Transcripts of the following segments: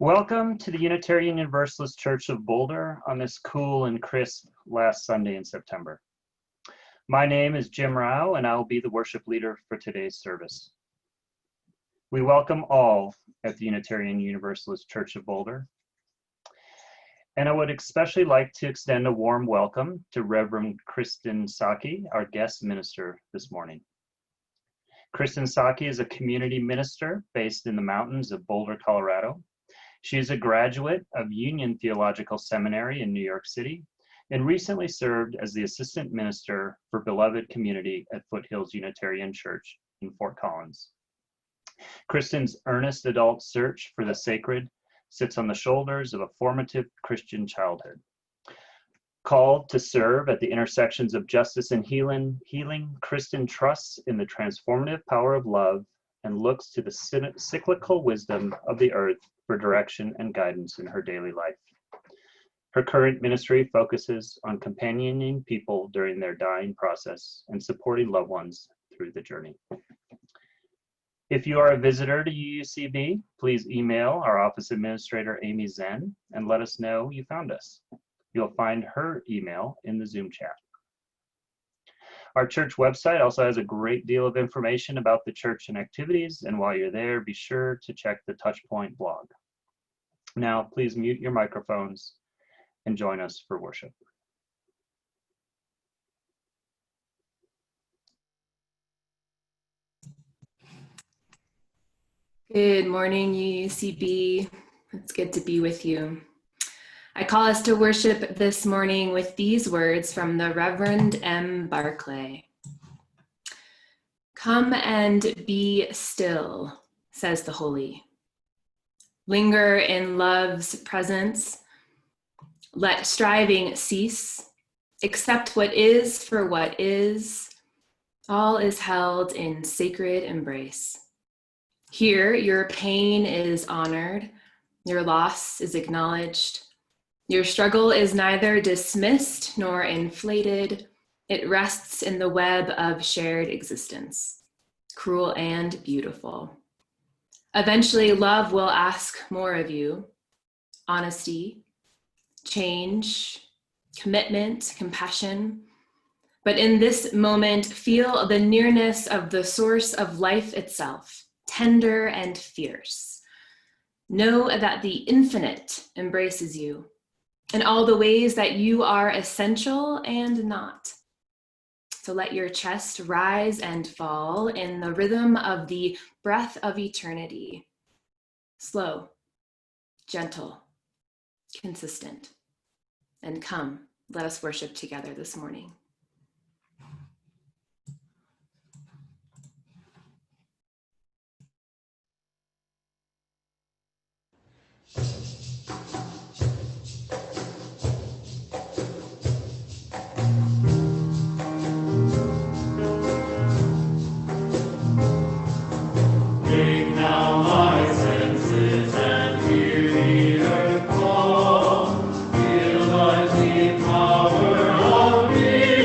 Welcome to the Unitarian Universalist Church of Boulder on this cool and crisp last Sunday in September. My name is Jim Rao, and I will be the worship leader for today's service. We welcome all at the Unitarian Universalist Church of Boulder. And I would especially like to extend a warm welcome to Reverend Kirsten Psaki, our guest minister this morning. Kirsten Psaki is a community minister based in the mountains of Boulder, Colorado. She is a graduate of Union Theological Seminary in New York City and recently served as the assistant minister for Beloved Community at Foothills Unitarian Church in Fort Collins. Kirsten's earnest adult search for the sacred sits on the shoulders of a formative Christian childhood. Called to serve at the intersections of justice and healing, Kirsten trusts in the transformative power of love and looks to the cyclical wisdom of the earth for direction and guidance in her daily life. Her current ministry focuses on companioning people during their dying process and supporting loved ones through the journey. If you are a visitor to UUCB, please email our office administrator, Amy Zen, and let us know you found us. You'll find her email in the Zoom chat. Our church website also has a great deal of information about the church and activities, and while you're there, be sure to check the Touchpoint blog. Now, please mute your microphones and join us for worship. Good morning, UUCB. It's good to be with you. I call us to worship this morning with these words from the Reverend M. Barclay. Come and be still, says the holy. Linger in love's presence. Let striving cease. Accept what is for what is. All is held in sacred embrace. Here, your pain is honored. Your loss is acknowledged. Your struggle is neither dismissed nor inflated. It rests in the web of shared existence, cruel and beautiful. Eventually, love will ask more of you. Honesty, change, commitment, compassion. But in this moment, feel the nearness of the source of life itself, tender and fierce. Know that the infinite embraces you in all the ways that you are essential and not. So let your chest rise and fall in the rhythm of the breath of eternity. Slow, gentle, consistent. And come, let us worship together this morning. Power of me.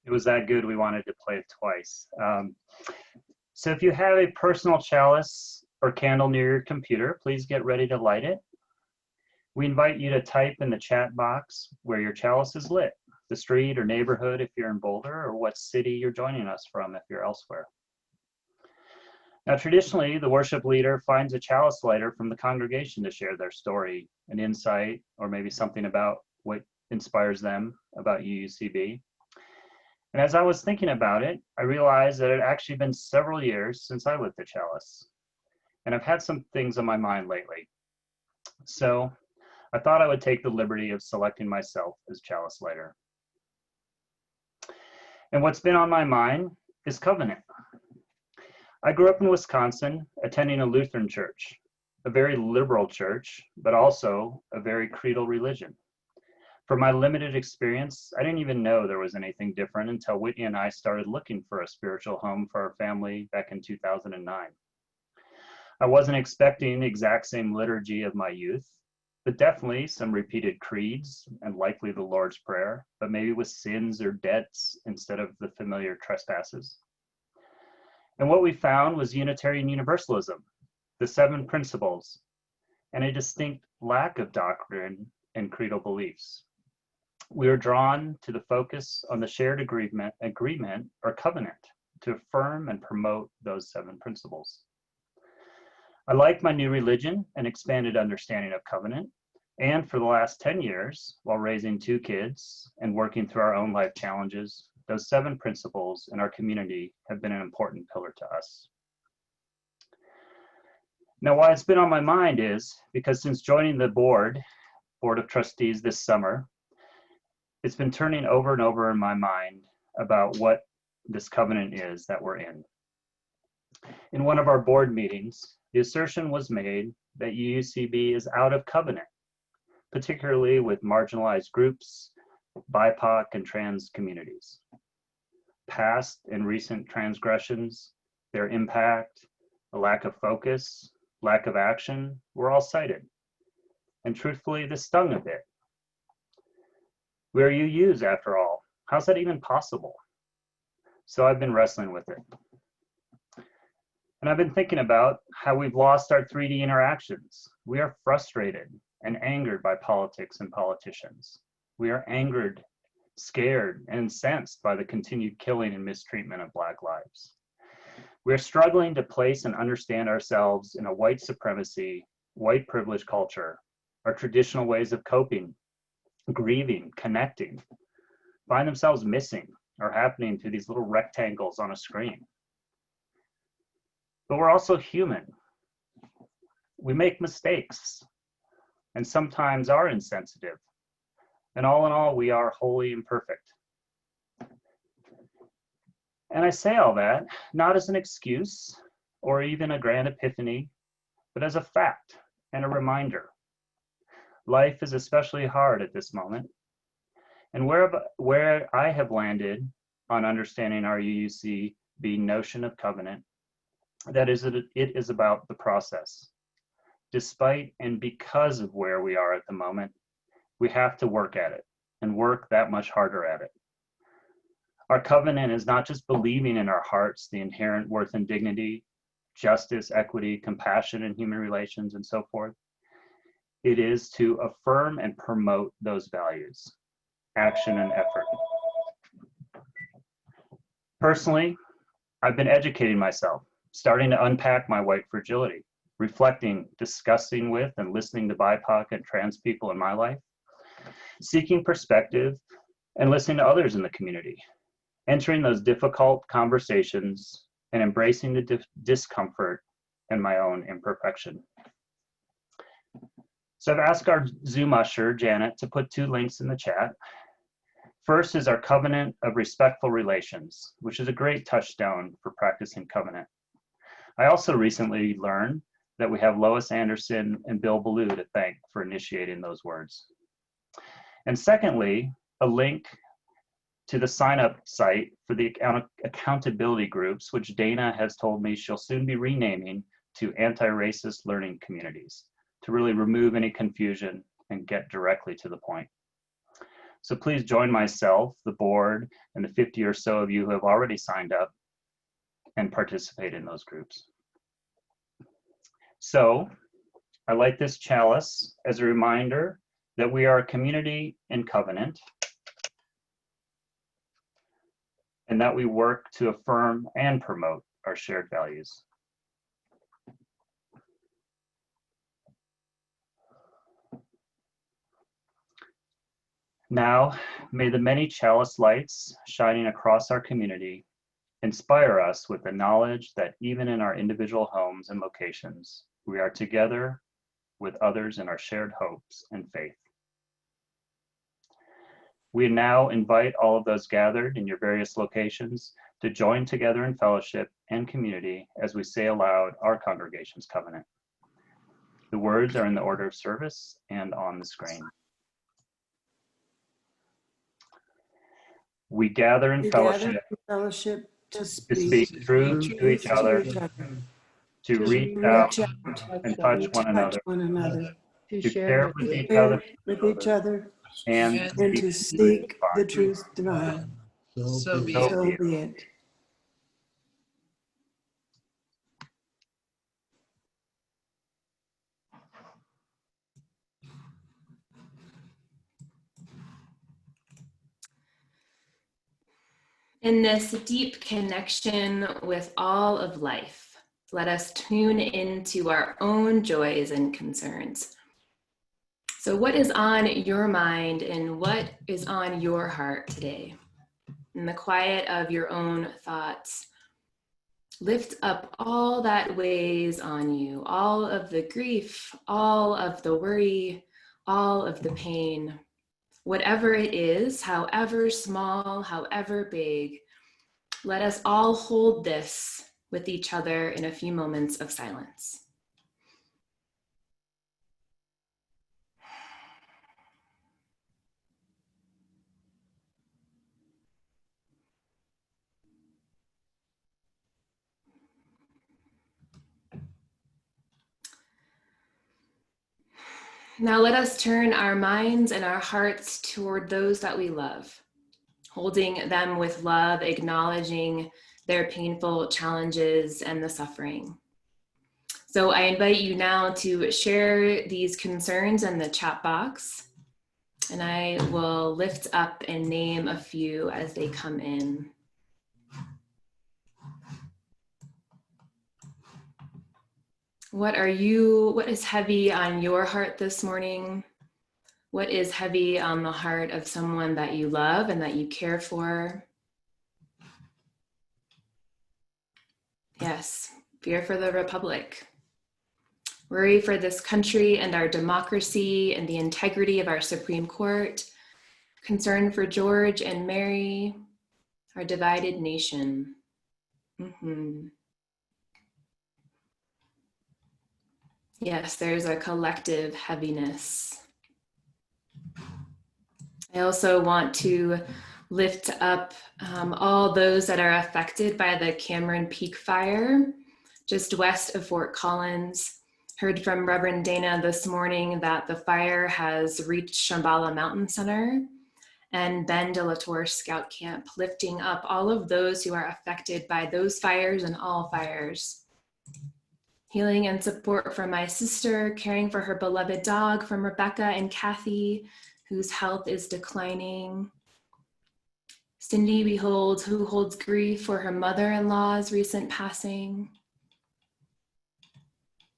It was that good we wanted to play it twice. So if you have a personal chalice or candle near your computer, please get ready to light it. We invite you to type in the chat box where your chalice is lit, the street or neighborhood if you're in Boulder, or what city you're joining us from if you're elsewhere. Now, traditionally, the worship leader finds a chalice lighter from the congregation to share their story, an insight, or maybe something about what inspires them about UUCB. And as I was thinking about it, I realized that it had actually been several years since I lit the chalice. And I've had some things on my mind lately. So I thought I would take the liberty of selecting myself as chalice lighter. And what's been on my mind is covenant. I grew up in Wisconsin, attending a Lutheran church, a very liberal church, but also a very creedal religion. From my limited experience, I didn't even know there was anything different until Whitney and I started looking for a spiritual home for our family back in 2009. I wasn't expecting the exact same liturgy of my youth, but definitely some repeated creeds and likely the Lord's Prayer, but maybe with sins or debts instead of the familiar trespasses. And what we found was Unitarian Universalism, the 7 principles, and a distinct lack of doctrine and creedal beliefs. We are drawn to the focus on the shared agreement or covenant to affirm and promote those 7 principles. I like my new religion and expanded understanding of covenant, and for the last 10 years, while raising 2 kids and working through our own life challenges, those 7 principles in our community have been an important pillar to us. Now, why it's been on my mind is because since joining the board of trustees this summer, it's been turning over and over in my mind about what this covenant is that we're in. In one of our board meetings, the assertion was made that UUCB is out of covenant, particularly with marginalized groups, BIPOC and trans communities. Past and recent transgressions, their impact, a lack of focus, lack of action were all cited. And truthfully, this stung a bit. We're UUs after all. How's that even possible? So I've been wrestling with it. And I've been thinking about how we've lost our 3D interactions. We are frustrated and angered by politics and politicians. We are angered, scared, and incensed by the continued killing and mistreatment of Black lives. We are struggling to place and understand ourselves in a white supremacy, white privilege culture. Our traditional ways of coping, grieving, connecting, find themselves missing or happening through these little rectangles on a screen. But we're also human. We make mistakes and sometimes are insensitive. And all in all, we are wholly imperfect. And I say all that not as an excuse or even a grand epiphany, but as a fact and a reminder. Life is especially hard at this moment. And where I have landed on understanding our UUCB notion of covenant, that is, it is about the process. Despite and because of where we are at the moment, we have to work at it and work that much harder at it. Our covenant is not just believing in our hearts the inherent worth and dignity, justice, equity, compassion, and human relations, and so forth. It is to affirm and promote those values, action and effort. Personally, I've been educating myself, starting to unpack my white fragility, reflecting, discussing with, and listening to BIPOC and trans people in my life, seeking perspective, and listening to others in the community, entering those difficult conversations and embracing the discomfort and my own imperfection. So I've asked our Zoom usher, Janet, to put 2 links in the chat. First is our Covenant of Respectful Relations, which is a great touchstone for practicing covenant. I also recently learned that we have Lois Anderson and Bill Ballou to thank for initiating those words. And secondly, a link to the sign-up site for the accountability groups, which Dana has told me she'll soon be renaming to anti-racist learning communities, to really remove any confusion and get directly to the point. So please join myself, the board, and the 50 or so of you who have already signed up and participate in those groups. So I light this chalice as a reminder that we are a community in covenant and that we work to affirm and promote our shared values. Now, may the many chalice lights shining across our community inspire us with the knowledge that even in our individual homes and locations, we are together with others in our shared hopes and faith. We now invite all of those gathered in your various locations to join together in fellowship and community as we say aloud our congregation's covenant. The words are in the order of service and on the screen. We gather in fellowship to speak truth to each other, to reach out and touch one another, to share with each other, and to seek the truth divine. So be it. In this deep connection with all of life, let us tune into our own joys and concerns. So what is on your mind and what is on your heart today? In the quiet of your own thoughts, lift up all that weighs on you, all of the grief, all of the worry, all of the pain. Whatever it is, however small, however big, let us all hold this with each other in a few moments of silence. Now let us turn our minds and our hearts toward those that we love, holding them with love, acknowledging their painful challenges and the suffering. So I invite you now to share these concerns in the chat box, and I will lift up and name a few as they come in. What is heavy on your heart this morning? What is heavy on the heart of someone that you love and that you care for? Yes, fear for the Republic. Worry for this country and our democracy and the integrity of our Supreme Court. Concern for George and Mary, our divided nation. Yes, there's a collective heaviness. I also want to lift up all those that are affected by the Cameron Peak fire, just west of Fort Collins. Heard from Reverend Dana this morning that the fire has reached Shambhala Mountain Center and Ben de la Tour Scout Camp, lifting up all of those who are affected by those fires and all fires. Healing and support from my sister, caring for her beloved dog from Rebecca and Kathy, whose health is declining. Cindy, who holds grief for her mother-in-law's recent passing.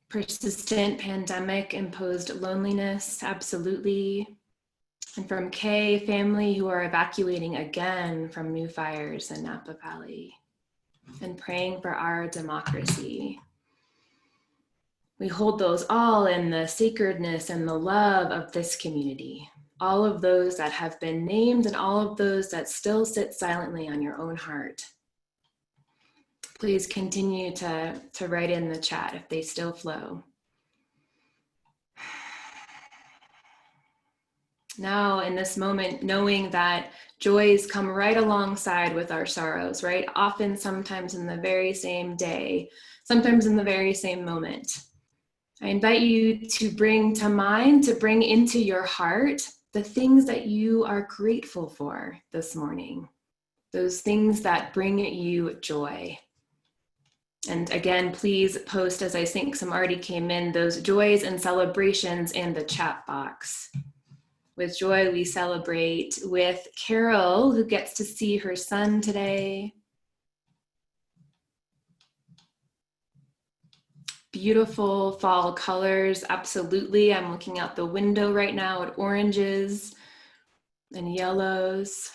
Persistent pandemic-imposed loneliness, absolutely. And from Kay, family who are evacuating again from new fires in Napa Valley. And praying for our democracy. We hold those all in the sacredness and the love of this community. All of those that have been named and all of those that still sit silently on your own heart. Please continue to write in the chat if they still flow. Now in this moment, knowing that joys come right alongside with our sorrows, right? Often, sometimes in the very same day, sometimes in the very same moment. I invite you to bring to mind, to bring into your heart the things that you are grateful for this morning, those things that bring you joy. And again, please post, as I think some already came in, those joys and celebrations in the chat box. With joy, we celebrate with Carol, who gets to see her son today. Beautiful fall colors, absolutely. I'm looking out the window right now at oranges and yellows.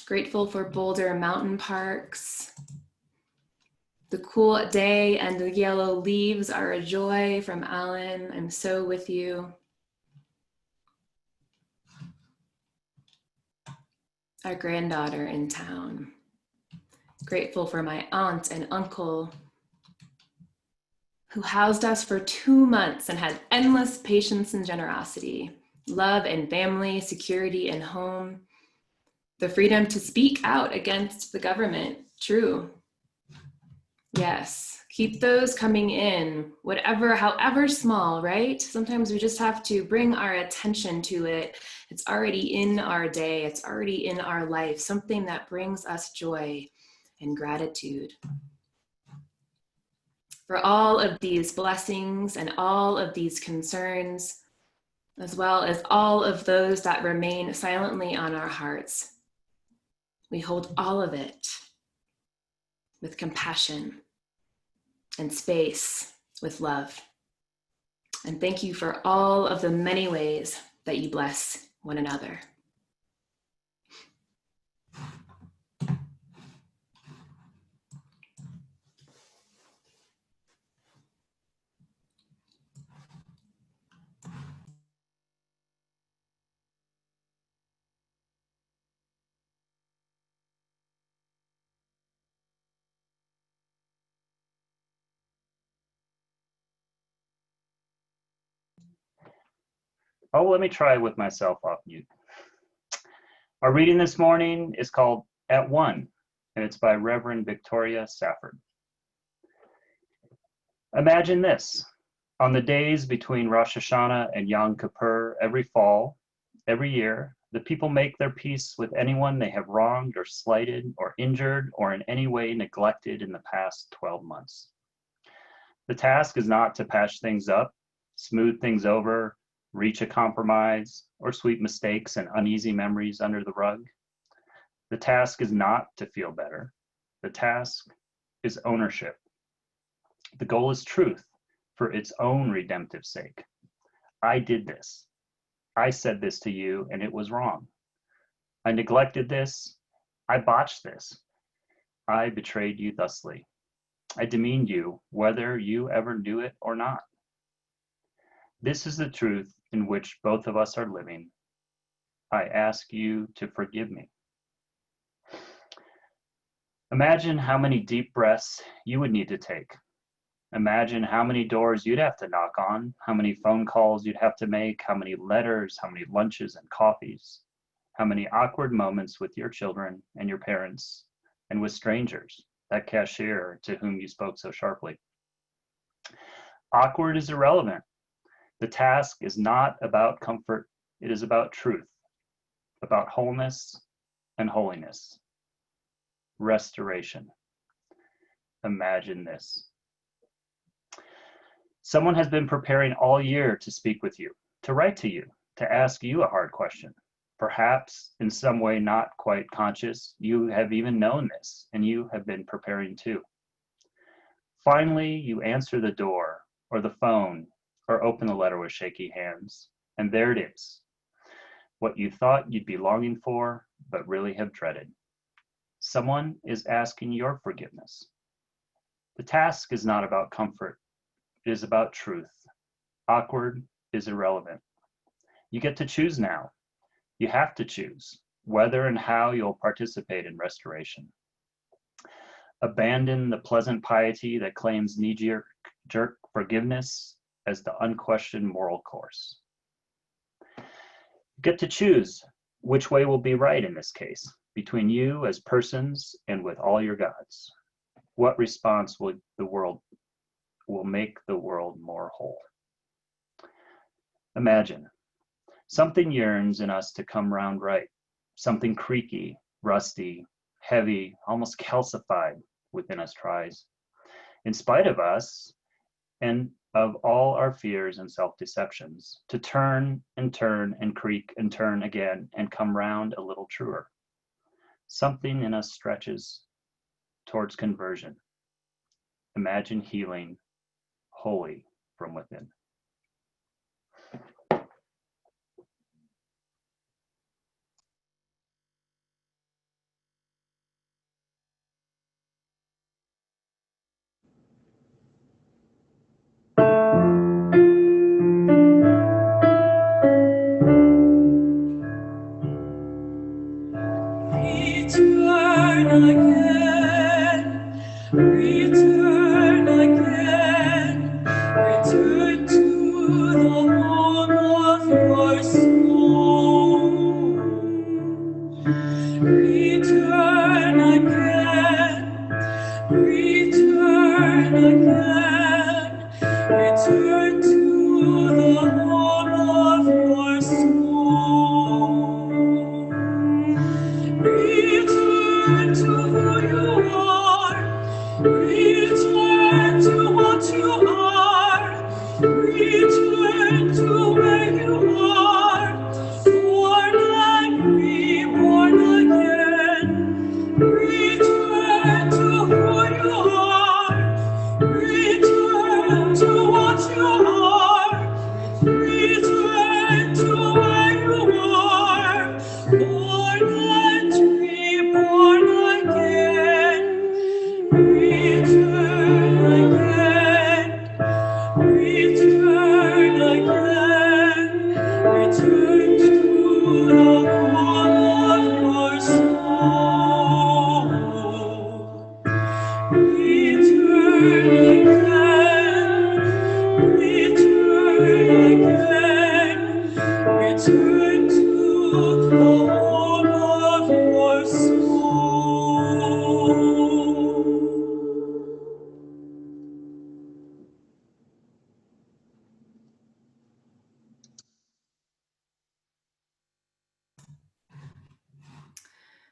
Grateful for Boulder Mountain Parks. The cool day and the yellow leaves are a joy from Alan. I'm so with you. Our granddaughter in town. Grateful for my aunt and uncle who housed us for 2 months and had endless patience and generosity, love and family, security and home, the freedom to speak out against the government. True. Yes, keep those coming in, whatever, however small, right? Sometimes we just have to bring our attention to it. It's already in our day. It's already in our life, something that brings us joy and gratitude. For all of these blessings and all of these concerns, as well as all of those that remain silently on our hearts, we hold all of it with compassion and space with love. And thank you for all of the many ways that you bless one another. Oh, let me try with myself off mute. Our reading this morning is called At One, and it's by Reverend Victoria Safford. Imagine this. On the days between Rosh Hashanah and Yom Kippur, every fall, every year, the people make their peace with anyone they have wronged or slighted or injured or in any way neglected in the past 12 months. The task is not to patch things up, smooth things over, reach a compromise, or sweep mistakes and uneasy memories under the rug. The task is not to feel better. The task is ownership. The goal is truth for its own redemptive sake. I did this. I said this to you and it was wrong. I neglected this. I botched this. I betrayed you thusly. I demeaned you, whether you ever knew it or not. This is the truth in which both of us are living. I ask you to forgive me. Imagine how many deep breaths you would need to take. Imagine how many doors you'd have to knock on, how many phone calls you'd have to make, how many letters, how many lunches and coffees, how many awkward moments with your children and your parents and with strangers, that cashier to whom you spoke so sharply. Awkward is irrelevant. The task is not about comfort, it is about truth, about wholeness and holiness. Restoration. Imagine this. Someone has been preparing all year to speak with you, to write to you, to ask you a hard question. Perhaps in some way not quite conscious, you have even known this and you have been preparing too. Finally, you answer the door or the phone or open the letter with shaky hands, and there it is. What you thought you'd be longing for, but really have dreaded. Someone is asking your forgiveness. The task is not about comfort, it is about truth. Awkward is irrelevant. You get to choose now. You have to choose whether and how you'll participate in restoration. Abandon the pleasant piety that claims knee-jerk forgiveness as the unquestioned moral course. You get to choose which way will be right in this case, between you as persons and with all your gods. What response will make the world more whole? Imagine Something yearns in us to come round right, something creaky, rusty, heavy, almost calcified within us tries, in spite of us and of all our fears and self-deceptions, to turn and creak and turn again and come round a little truer. Something in us stretches towards conversion. Imagine healing wholly from within. Return again, return again, return to the home of your soul. Return again, return again, return to the home of your soul. Return to who you are. Return to what you are. Return to where you are. Born and reborn again. Return to who you are. Return to what you are. Return to where you are. Born and reborn again. Return again. Return again. Return to the home of your soul. Return again. Return again. Return to the home of your soul.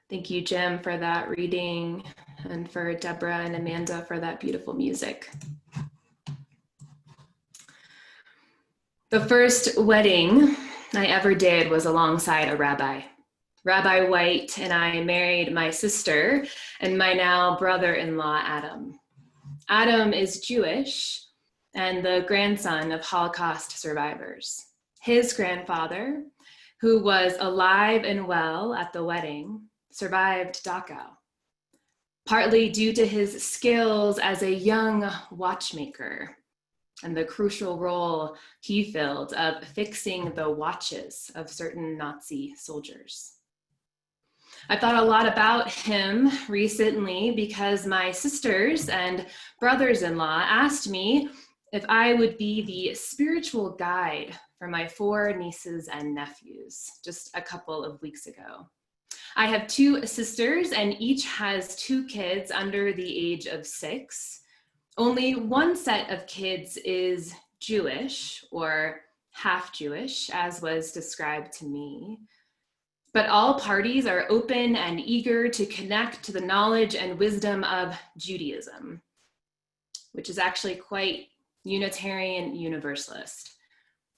Thank you, Jim, for that reading, and for Deborah and Amanda for that beautiful music. The first wedding I ever did was alongside a rabbi. Rabbi White and I married my sister and my now brother-in-law, Adam. Adam is Jewish and the grandson of Holocaust survivors. His grandfather, who was alive and well at the wedding, survived Dachau, partly due to his skills as a young watchmaker and the crucial role he filled of fixing the watches of certain Nazi soldiers. I thought a lot about him recently because my sisters and brothers-in-law asked me if I would be the spiritual guide for my 4 nieces and nephews just a couple of weeks ago. I have 2 sisters and each has 2 kids under the age of 6. Only one set of kids is Jewish or half Jewish, as was described to me. But all parties are open and eager to connect to the knowledge and wisdom of Judaism, which is actually quite Unitarian Universalist.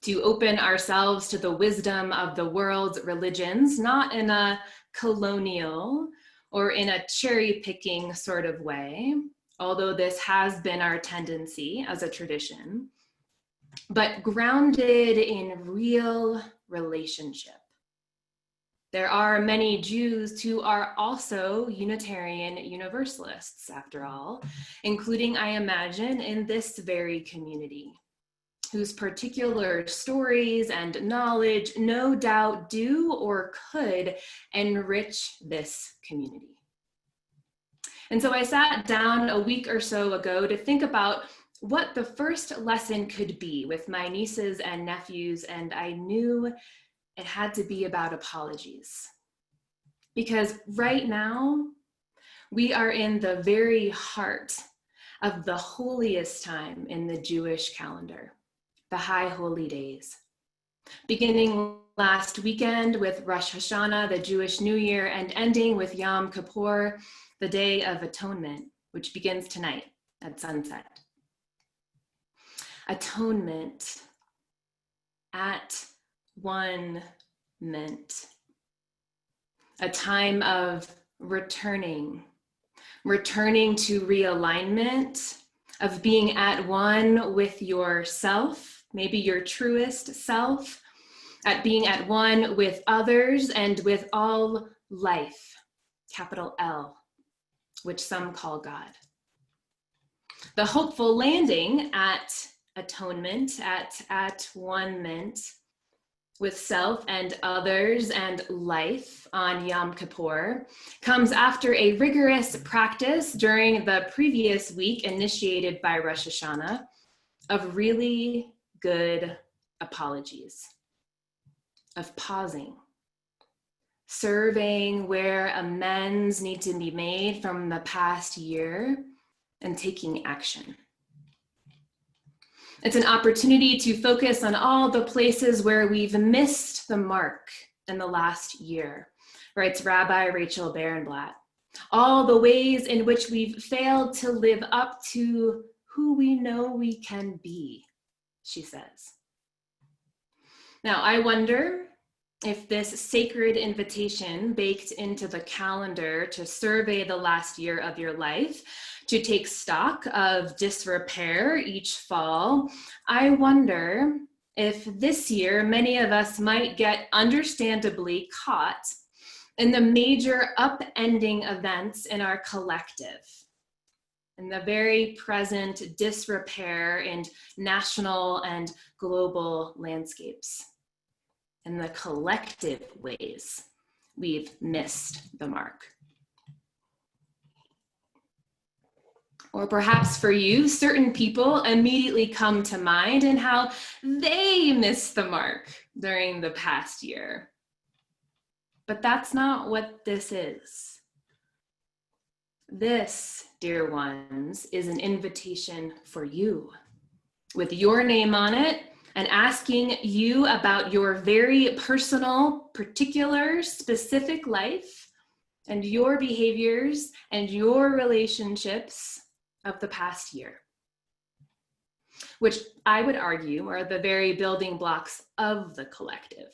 To open ourselves to the wisdom of the world's religions, not in a colonial or in a cherry-picking sort of way, although this has been our tendency as a tradition, but grounded in real relationship. There are many Jews who are also Unitarian Universalists, after all, including, I imagine, in this very community, whose particular stories and knowledge no doubt do or could enrich this community. And so I sat down a week or so ago to think about what the first lesson could be with my nieces and nephews, and I knew it had to be about apologies. Because right now, we are in the very heart of the holiest time in the Jewish calendar, the High Holy Days, beginning last weekend with Rosh Hashanah, the Jewish New Year, and ending with Yom Kippur, the Day of Atonement, which begins tonight at sunset. Atonement, at one meant a time of returning to realignment, of being at one with yourself, maybe your truest self, at being at one with others and with all life, capital L, which some call God. The hopeful landing at atonement, at one-ment with self and others and life on Yom Kippur comes after a rigorous practice during the previous week initiated by Rosh Hashanah of really good apologies, of pausing, surveying where amends need to be made from the past year and taking action. It's an opportunity to focus on all the places where we've missed the mark in the last year, writes Rabbi Rachel Barenblatt. All the ways in which we've failed to live up to who we know we can be, she says. Now, I wonder if this sacred invitation baked into the calendar to survey the last year of your life, to take stock of disrepair each fall, I wonder if this year many of us might get understandably caught in the major upending events in our collective, in the very present disrepair in national and global landscapes, in the collective ways we've missed the mark. Or perhaps for you, certain people immediately come to mind in how they missed the mark during the past year. But that's not what this is. This, dear ones, is an invitation for you, with your name on it, and asking you about your very personal, particular, specific life and your behaviors and your relationships of the past year, which I would argue are the very building blocks of the collective,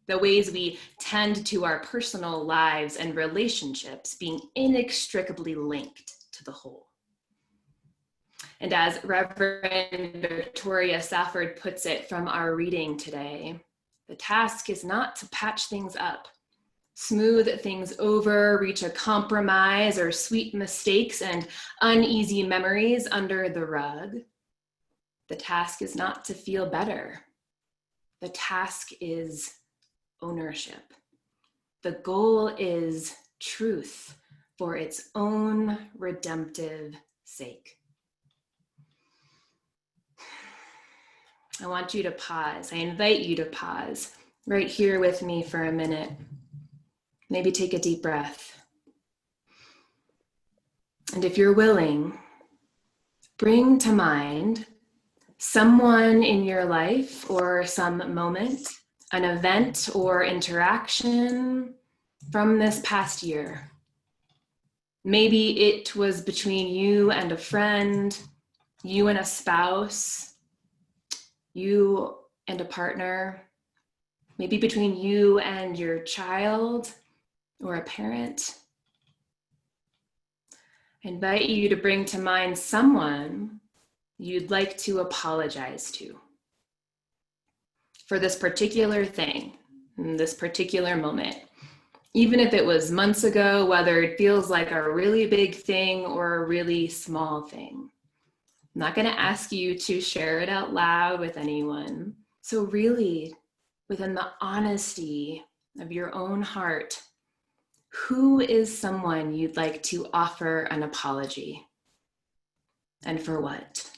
the ways we tend to our personal lives and relationships being inextricably linked to the whole. And as Reverend Victoria Safford puts it from our reading today, the task is not to patch things up, smooth things over, reach a compromise, or sweep mistakes and uneasy memories under the rug. The task is not to feel better. The task is ownership. The goal is truth for its own redemptive sake. I want you to pause. I invite you to pause right here with me for a minute. Maybe take a deep breath. And if you're willing, bring to mind someone in your life or some moment, an event or interaction from this past year. Maybe it was between you and a friend, you and a spouse, you and a partner, maybe between you and your child or a parent. I invite you to bring to mind someone you'd like to apologize to for this particular thing, this particular moment. Even if it was months ago, whether it feels like a really big thing or a really small thing. I'm not going to ask you to share it out loud with anyone. So really, within the honesty of your own heart, who is someone you'd like to offer an apology? And for what?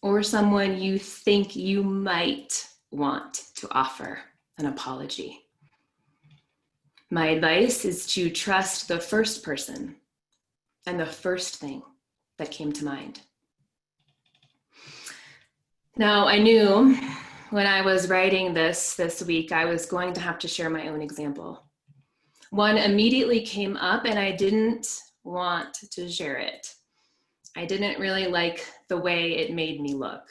Or someone you think you might want to offer an apology? My advice is to trust the first person and the first thing that came to mind. Now, I knew when I was writing this week, I was going to have to share my own example. One immediately came up and I didn't want to share it. I didn't really like the way it made me look,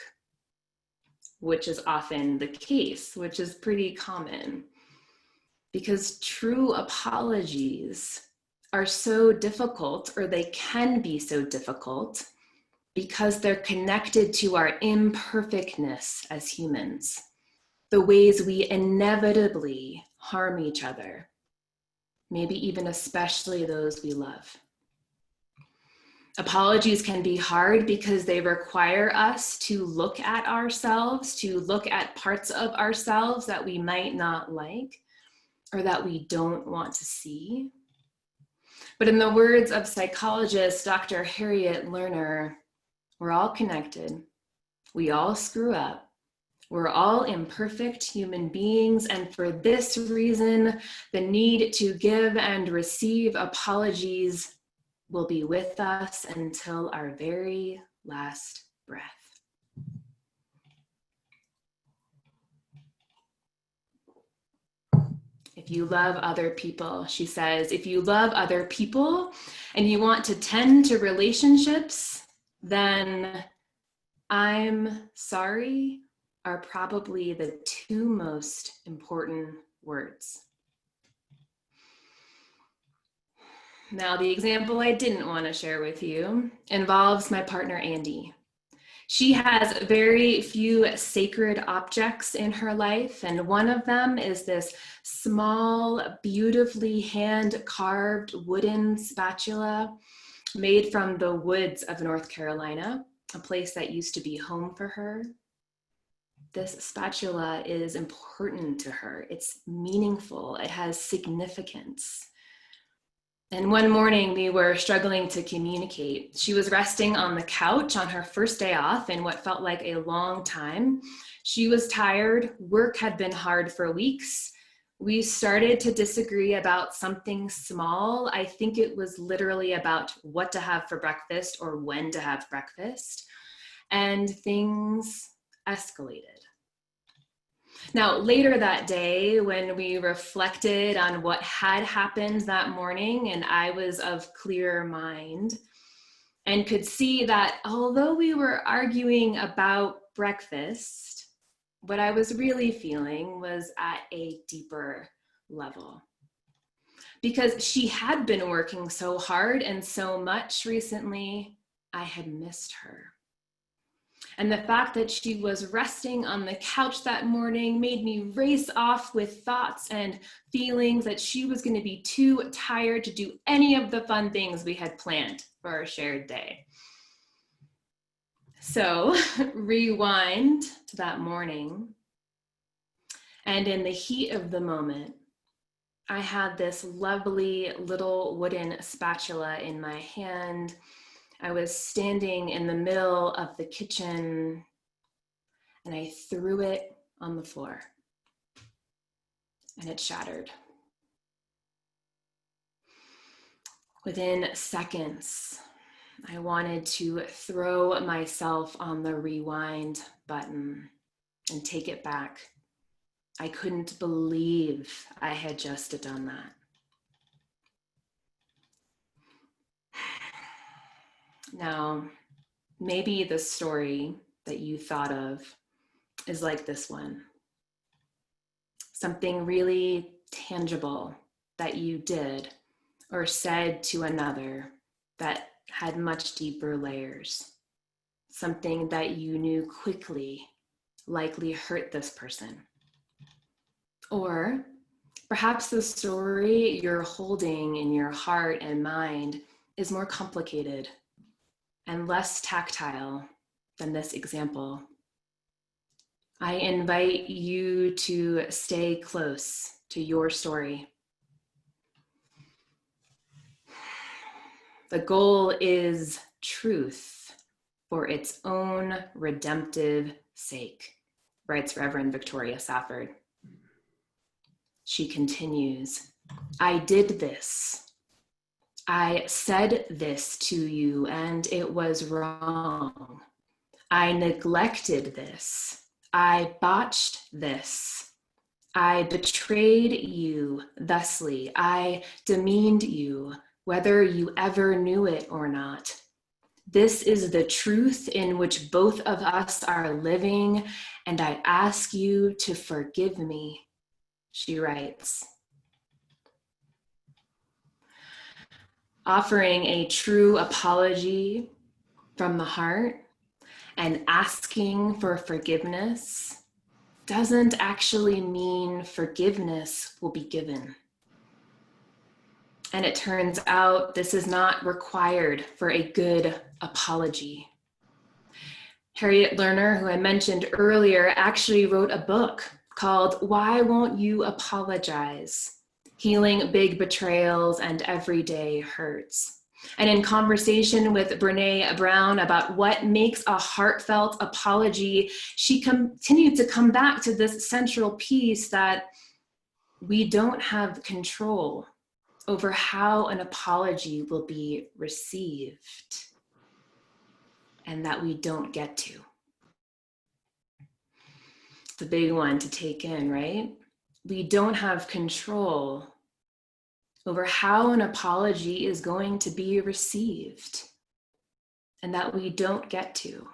which is often the case, which is pretty common. Because true apologies are so difficult, or they can be so difficult, because they're connected to our imperfectness as humans, the ways we inevitably harm each other, maybe even especially those we love. Apologies can be hard because they require us to look at ourselves, to look at parts of ourselves that we might not like or that we don't want to see. But in the words of psychologist Dr. Harriet Lerner, we're all connected. We all screw up. We're all imperfect human beings, and for this reason, the need to give and receive apologies will be with us until our very last breath. If you love other people, she says, if you love other people and you want to tend to relationships, then I'm sorry are probably the two most important words. Now, the example I didn't want to share with you involves my partner, Andy. She has very few sacred objects in her life, and one of them is this small, beautifully hand-carved wooden spatula made from the woods of North Carolina, a place that used to be home for her. This spatula is important to her. It's meaningful. It has significance. And one morning we were struggling to communicate. She was resting on the couch on her first day off in what felt like a long time. She was tired. Work had been hard for weeks. We started to disagree about something small. I think it was literally about what to have for breakfast or when to have breakfast. And things escalated. Now, later that day, when we reflected on what had happened that morning, and I was of clear mind and could see that although we were arguing about breakfast, what I was really feeling was at a deeper level. Because she had been working so hard and so much recently, I had missed her. And the fact that she was resting on the couch that morning made me race off with thoughts and feelings that she was going to be too tired to do any of the fun things we had planned for our shared day. So rewind to that morning. And in the heat of the moment, I had this lovely little wooden spatula in my hand. I was standing in the middle of the kitchen and I threw it on the floor and it shattered. Within seconds, I wanted to throw myself on the rewind button and take it back. I couldn't believe I had just done that. Now, maybe the story that you thought of is like this one. Something really tangible that you did or said to another that had much deeper layers. Something that you knew quickly likely hurt this person. Or perhaps the story you're holding in your heart and mind is more complicated and less tactile than this example. I invite you to stay close to your story. The goal is truth for its own redemptive sake, writes Reverend Victoria Safford. She continues, I did this. I said this to you and it was wrong. I neglected this. I botched this. I betrayed you thusly. I demeaned you, whether you ever knew it or not. This is the truth in which both of us are living, and I ask you to forgive me, she writes. Offering a true apology from the heart and asking for forgiveness doesn't actually mean forgiveness will be given. And it turns out this is not required for a good apology. Harriet Lerner, who I mentioned earlier, actually wrote a book called Why Won't You Apologize? Healing Big Betrayals and Everyday Hurts. And in conversation with Brene Brown about what makes a heartfelt apology, she continued to come back to this central piece that we don't have control over how an apology will be received, and that we don't get to. It's a big one to take in, right? We don't have control over how an apology is going to be received, and that we don't get to.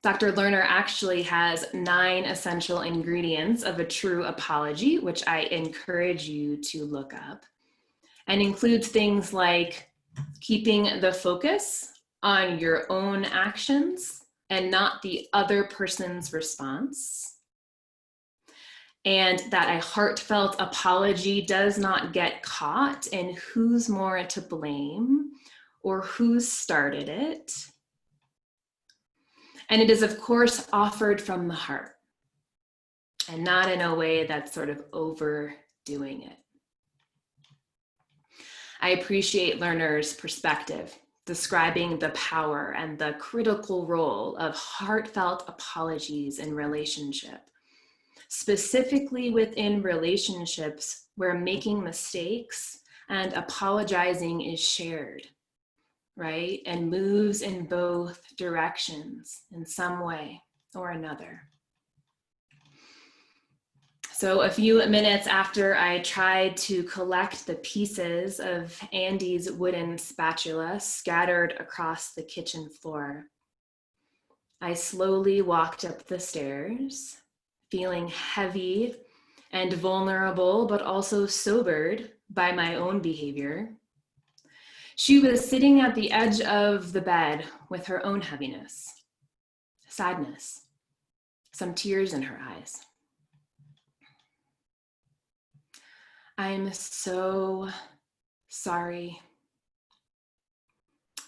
Dr. Lerner actually has 9 essential ingredients of a true apology, which I encourage you to look up, and includes things like keeping the focus on your own actions and not the other person's response, and that a heartfelt apology does not get caught in who's more to blame or who started it. And it is, of course, offered from the heart and not in a way that's sort of overdoing it. I appreciate Lerner's perspective, describing the power and the critical role of heartfelt apologies in relationship, specifically within relationships where making mistakes and apologizing is shared, right? And moves in both directions in some way or another. So a few minutes after I tried to collect the pieces of Andy's wooden spatula scattered across the kitchen floor, I slowly walked up the stairs, feeling heavy and vulnerable, but also sobered by my own behavior. She was sitting at the edge of the bed with her own heaviness, sadness, some tears in her eyes. I'm so sorry,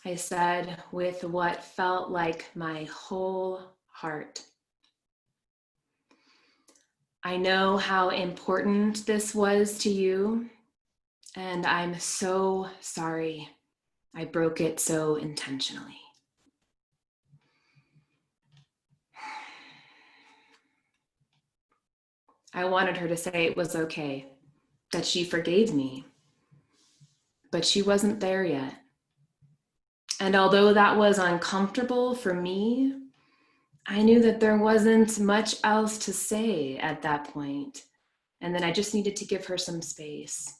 I said with what felt like my whole heart. I know how important this was to you, and I'm so sorry I broke it so intentionally. I wanted her to say it was okay, that she forgave me, but she wasn't there yet. And although that was uncomfortable for me, I knew that there wasn't much else to say at that point, and that I just needed to give her some space.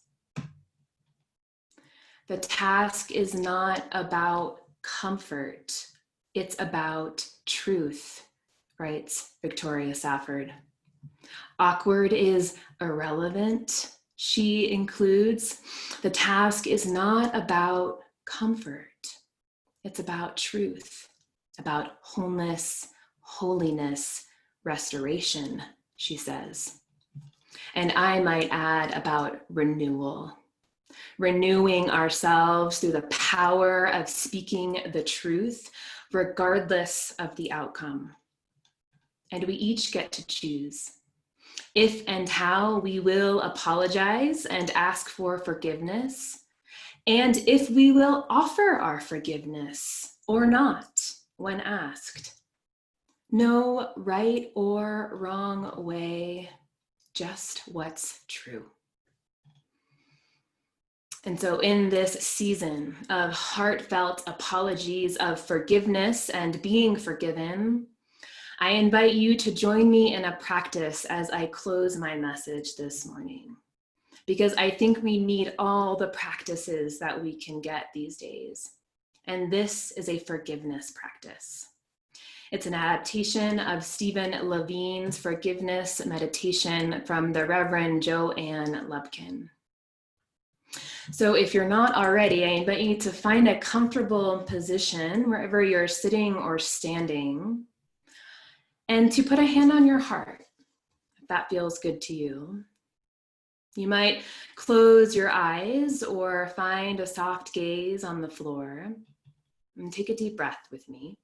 The task is not about comfort, it's about truth, writes Victoria Safford. Awkward is irrelevant, she includes. The task is not about comfort, it's about truth, about wholeness, holiness, restoration, she says. And I might add about renewal. Renewing ourselves through the power of speaking the truth, regardless of the outcome. And we each get to choose if and how we will apologize and ask for forgiveness, and if we will offer our forgiveness or not when asked. No right or wrong way, just what's true. And so in this season of heartfelt apologies, of forgiveness and being forgiven, I invite you to join me in a practice as I close my message this morning, because I think we need all the practices that we can get these days. And this is a forgiveness practice. It's an adaptation of Stephen Levine's forgiveness meditation from the Reverend Joanne Lubkin. So if you're not already, I invite you to find a comfortable position wherever you're sitting or standing, and to put a hand on your heart, if that feels good to you. You might close your eyes or find a soft gaze on the floor, and take a deep breath with me.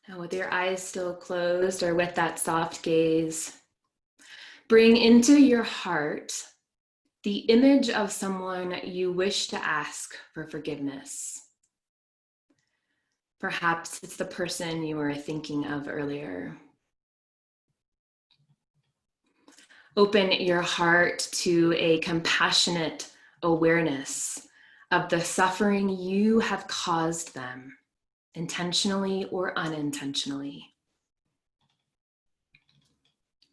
Now, with your eyes still closed or with that soft gaze, bring into your heart the image of someone you wish to ask for forgiveness. Perhaps it's the person you were thinking of earlier. Open your heart to a compassionate awareness of the suffering you have caused them, intentionally or unintentionally.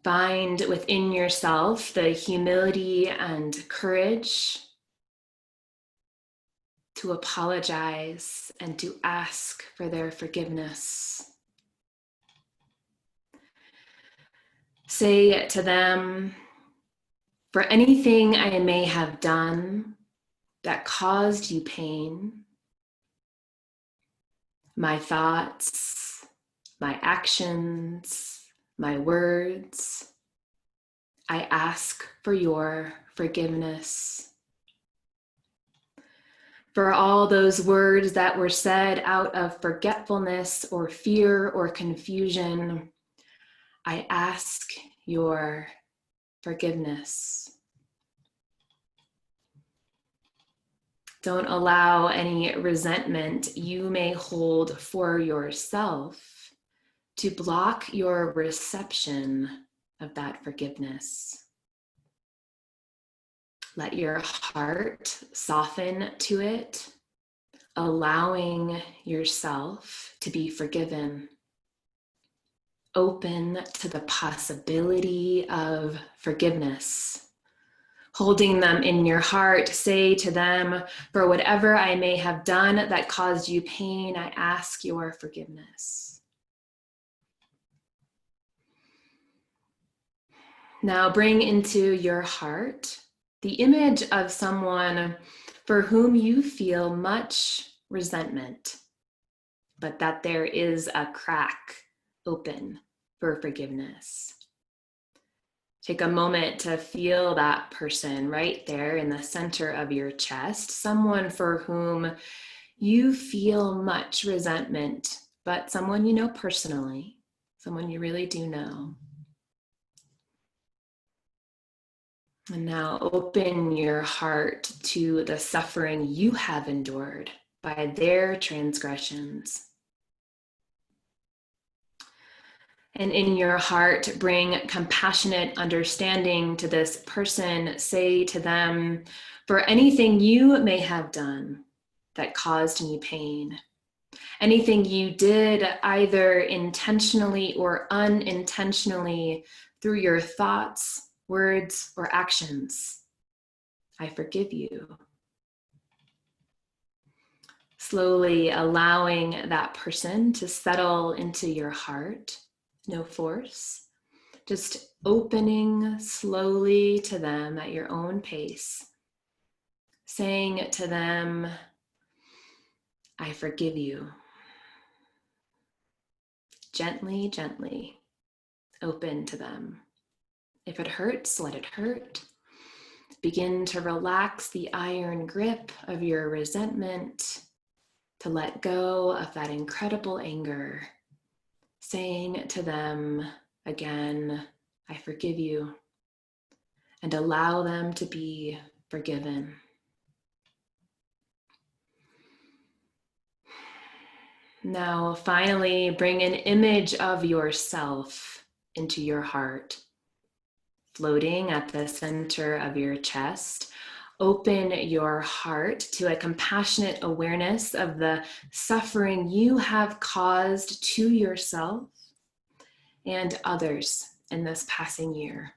Find within yourself the humility and courage to apologize and to ask for their forgiveness. Say to them, for anything I may have done that caused you pain, my thoughts, my actions, my words, I ask for your forgiveness. For all those words that were said out of forgetfulness or fear or confusion, I ask your forgiveness. Don't allow any resentment you may hold for yourself to block your reception of that forgiveness. Let your heart soften to it, allowing yourself to be forgiven. Open to the possibility of forgiveness. Holding them in your heart, say to them, for whatever I may have done that caused you pain, I ask your forgiveness. Now bring into your heart the image of someone for whom you feel much resentment, but that there is a crack open for forgiveness. Take a moment to feel that person right there in the center of your chest, someone for whom you feel much resentment, but someone you know personally, someone you really do know. And now open your heart to the suffering you have endured by their transgressions. And in your heart, bring compassionate understanding to this person. Say to them, for anything you may have done that caused me pain, anything you did either intentionally or unintentionally through your thoughts, words, or actions, I forgive you. Slowly allowing that person to settle into your heart. No force, just opening slowly to them at your own pace, saying to them, I forgive you. Gently, gently open to them. If it hurts, let it hurt. Begin to relax the iron grip of your resentment, to let go of that incredible anger. Saying to them again, I forgive you, and allow them to be forgiven. Now, finally, bring an image of yourself into your heart, floating at the center of your chest. Open your heart to a compassionate awareness of the suffering you have caused to yourself and others in this passing year.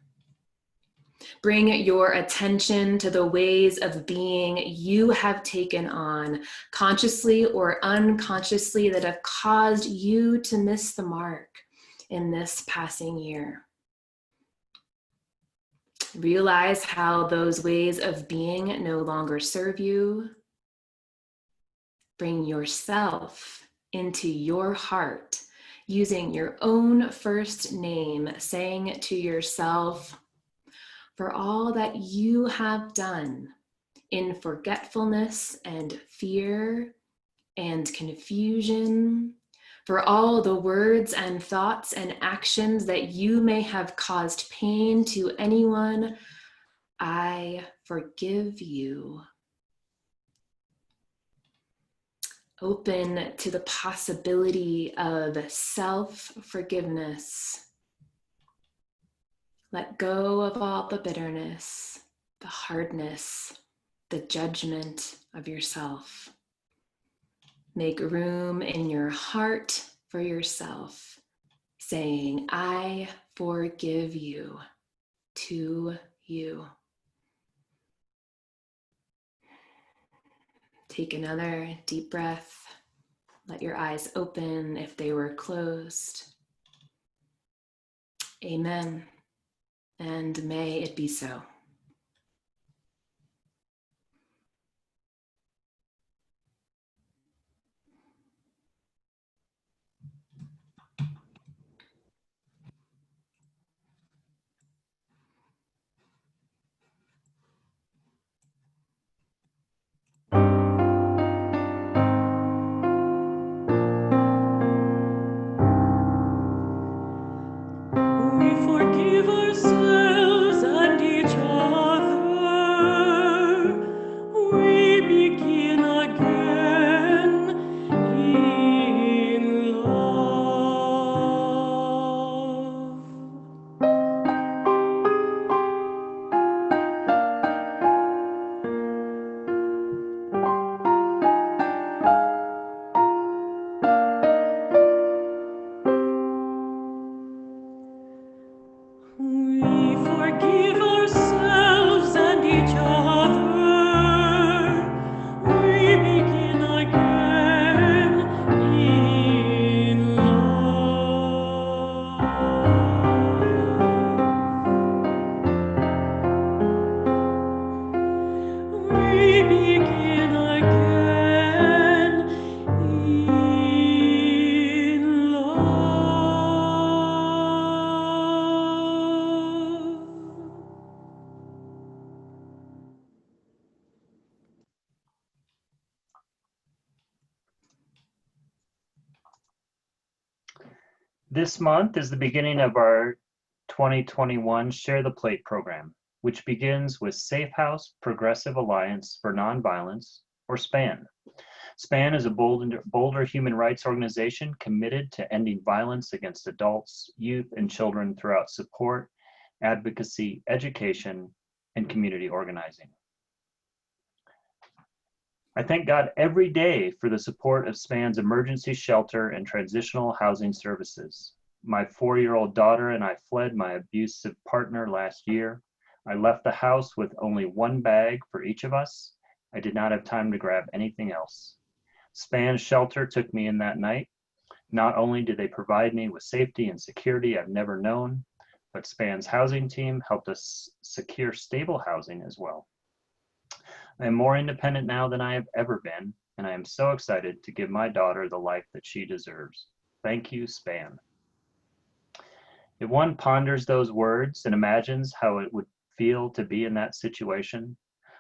Bring your attention to the ways of being you have taken on, consciously or unconsciously, that have caused you to miss the mark in this passing year. Realize how those ways of being no longer serve you. Bring yourself into your heart, using your own first name, saying to yourself, for all that you have done in forgetfulness and fear and confusion, for all the words and thoughts and actions that you may have caused pain to anyone, I forgive you. Open to the possibility of self-forgiveness. Let go of all the bitterness, the hardness, the judgment of yourself. Make room in your heart for yourself, saying, I forgive you, to you. Take another deep breath. Let your eyes open if they were closed. Amen. And may it be so. We forgive ourselves and each other. We begin again in love. We forgive ourselves and each other. We begin again in love. We begin again in love. This month is the beginning of our 2021 Share the Plate program, which begins with Safe House Progressive Alliance for Nonviolence, or SPAN. SPAN is a Boulder human rights organization committed to ending violence against adults, youth, and children throughout support, advocacy, education, and community organizing. I thank God every day for the support of SPAN's emergency shelter and transitional housing services. My 4-year-old daughter and I fled my abusive partner last year. I left the house with only one bag for each of us. I did not have time to grab anything else. SPAN's shelter took me in that night. Not only did they provide me with safety and security I've never known, but SPAN's housing team helped us secure stable housing as well. I am more independent now than I have ever been, and I am so excited to give my daughter the life that she deserves. Thank you, SPAN. If one ponders those words and imagines how it would feel to be in that situation,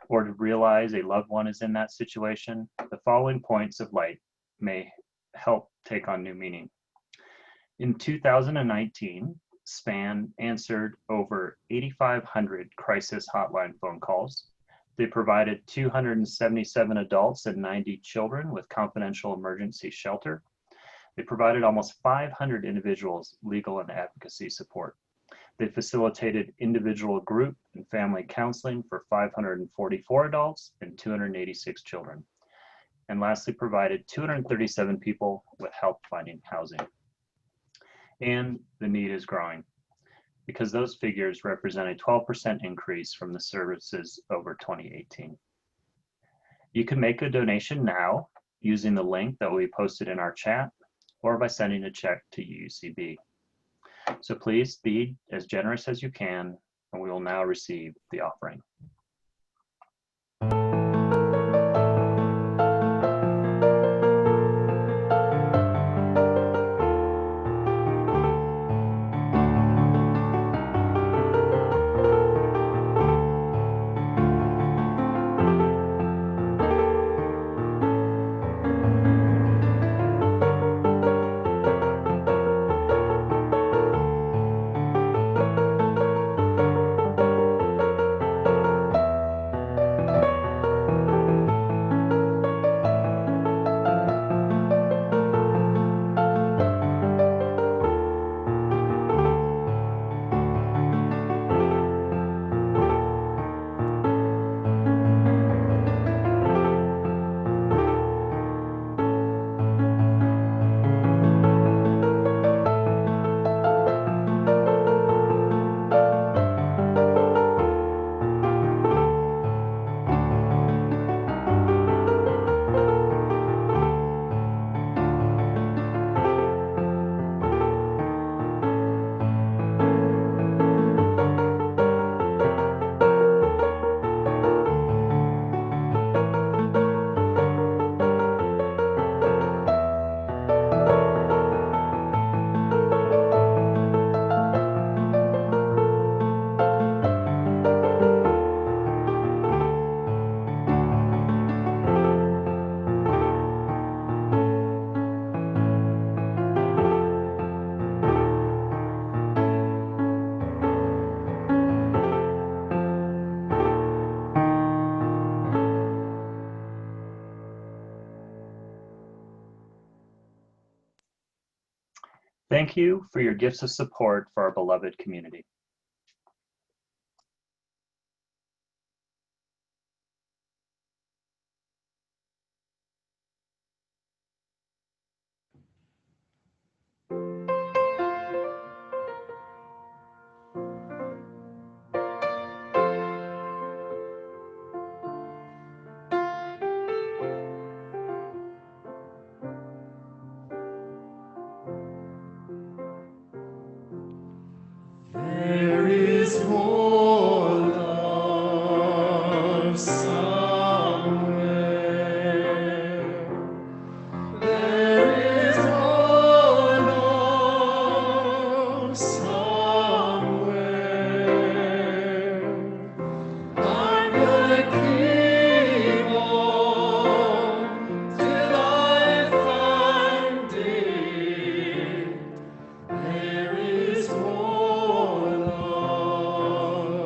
or to realize a loved one is in that situation, the following points of light may help take on new meaning. In 2019, SPAN answered over 8,500 crisis hotline phone calls. They provided 277 adults and 90 children with confidential emergency shelter. They provided almost 500 individuals legal and advocacy support. They facilitated individual, group, and family counseling for 544 adults and 286 children. And lastly, provided 237 people with help finding housing. And the need is growing because those figures represent a 12% increase from the services over 2018. You can make a donation now using the link that we posted in our chat or by sending a check to UUCB. So please be as generous as you can, and we will now receive the offering. Thank you for your gifts of support for our beloved community. There is more love somewhere. There is more love somewhere. I'm gonna keep on till I find it. There is more love.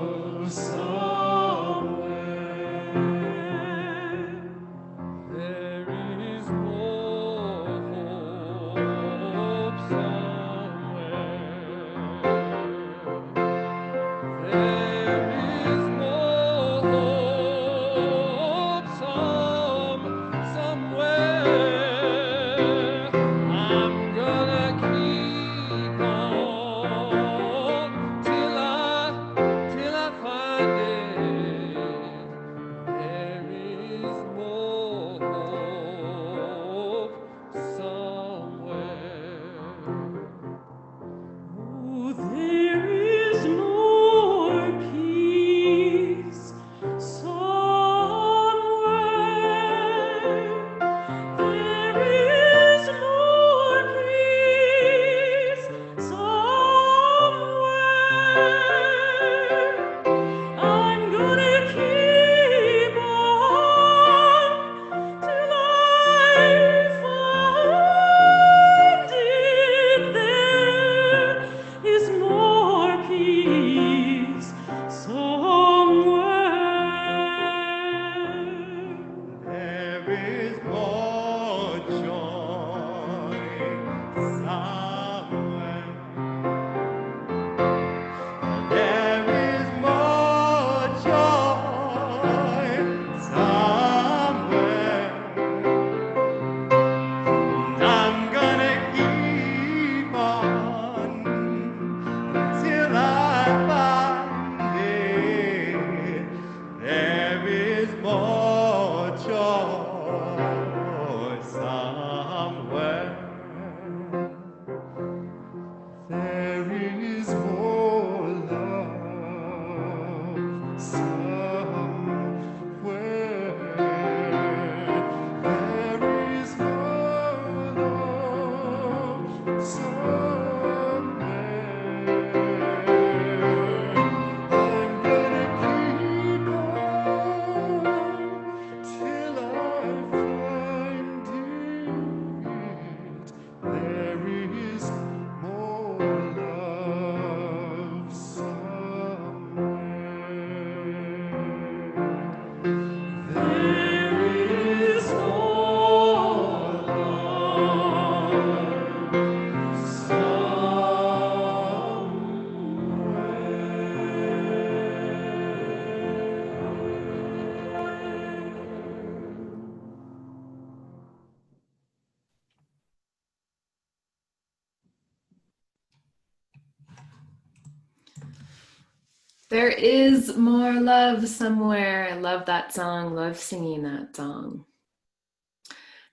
There is more love somewhere. I love that song, love singing that song.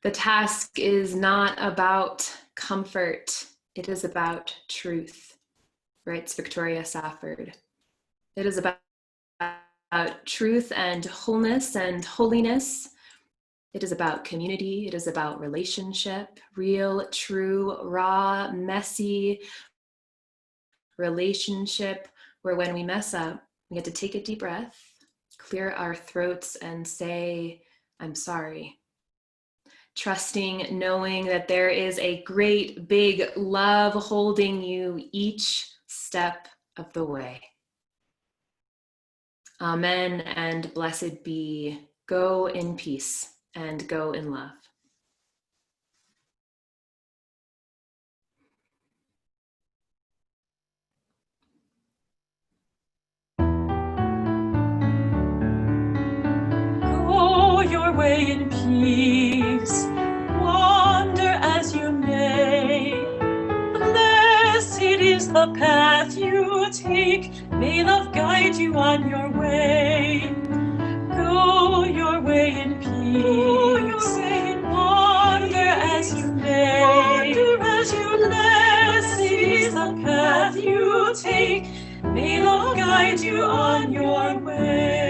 The task is not about comfort, it is about truth, writes Victoria Safford. It is about truth and wholeness and holiness. It is about community. It is about relationship, real, true, raw, messy relationship where when we mess up, we get to take a deep breath, clear our throats and say, I'm sorry. Trusting, knowing that there is a great big love holding you each step of the way. Amen and blessed be. Go in peace and go in love. Go your way in peace, wander as you may. Blessed is the path you take, may love guide you on your way. Go your way in peace, wander as you may. Blessed is the path you take, may love guide you on your way.